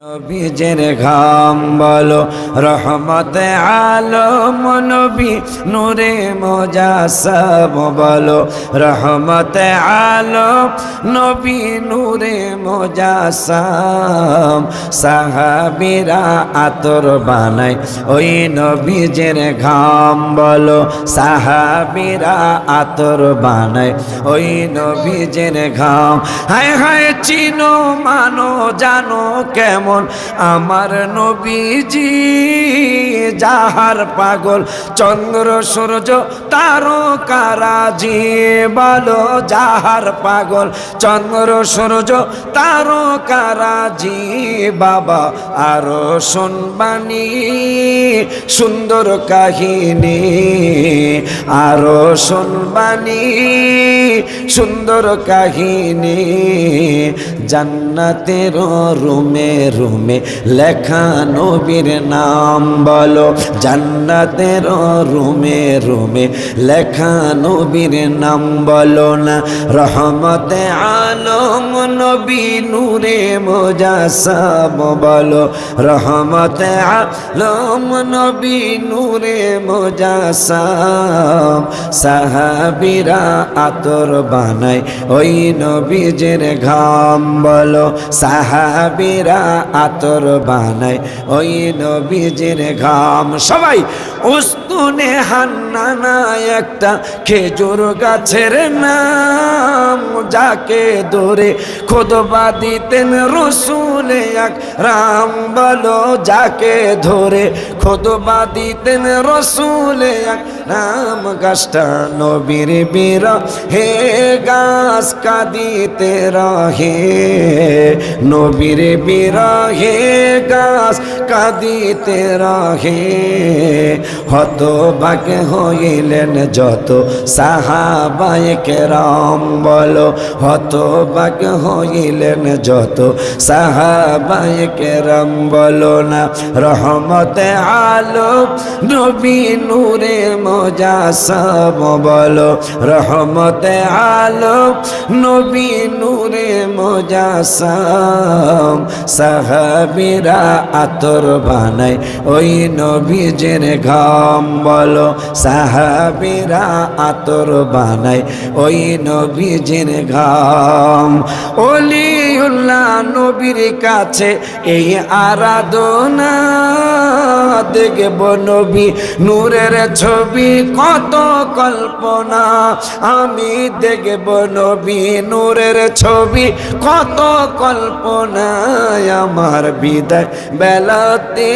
নবীজের ঘাম বলো রহমতে আলম নবী নূরে মুজাসসাম বলো রহমতে আলম নবী নূরে মুজাসসাম সাহাবীরা আতর বানায় ওই নবীজের ঘাম বলো সাহাবীরা আতর বানায় ওই নবীজের ঘাম হায় হায় চিনো মানো জানো কেমন আমার নবীজি যাহার পাগল চন্দ্র সূর্য তারকারাজি বলো যাহার পাগল চন্দ্র সূর্য তারকারাজি বাবা আরো শুনবানি সুন্দর কাহিনী আরো শুনবানি সুন্দর কাহিনী জান্নাতের রুমে রুমে লেখা নবীর নাম বলো জান্নাতের রুমে রুমে লেখা নবীর নাম বলো না রহমতে আলম নবী নূরে মুজাসসাম বলো রহমতে আলম নবী নূরে মুজাসসাম সাহাবীরা আতর বানায় ওই নবীজের ঘাম বলো সাহাবীরা আতর বানায় ওই নবীজের ঘাম সবাই উস্তুনে হান্নানা একটা খেজুর গাছের নাম যাকে ধরে খুতবা দিতেন রাসূল আকরাম বলো যাকে ধরে খুতবা দিতেন রাসূল আকরাম গাছটা নবীর বিরহে গাছ কাঁদিতে রহে নবীর বিরহে গাছ কাঁদিতে রহে হতবাক হইলেন যত সাহাবায়ে কেরাম বলো হতবাক হইলেন যত সাহাবায়ে কেরাম বলো না রহমতে আলম নবী নূরে মুজাসসাম বলো রহমতে আলম নবী নূরে মুজাসসাম সাহাবীরা আতর বানায় ওই নবীজের ঘাম বলো সাহাবীরা আতর বানায় ওই নবীজের ঘাম ওলিউল্লাহ নবীর কাছে এই আরাধনা দেখব নবী নূরের ছবি কত কল্পনা আমি দেখব নবী নূরের ছবি কত কল্পনায় আমার বিদায় বেলাতে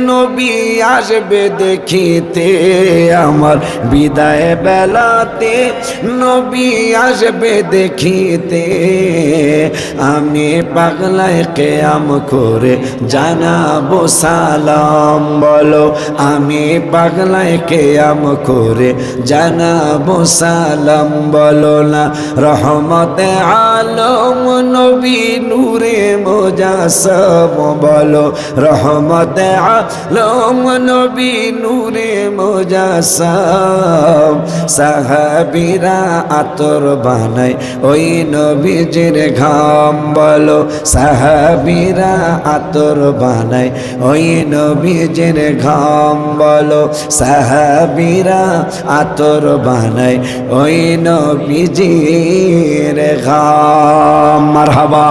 নবী আসবে দেখিতে আমার বিদায় বেলাতে নবী আসবে দেখিতে আমি পাগলায় কিয়াম করে জানাবো সালাম বলো আমি পাগলায় কিয়াম করে জানাবো সালাম বলো না রহমতে আলম নবী নূরে মুজাসসাম বলো রহমতে আলম নবী নূরে মুজাসসাম সাহাবীরা আতর বানায় ওই নবীজের ঘাম বলো সাহাবীরা আতর বানায় ওই নবীজের ঘাম বলো সাহাবীরা আতর বানায় ওই নবীজের ঘাম মারহাবা।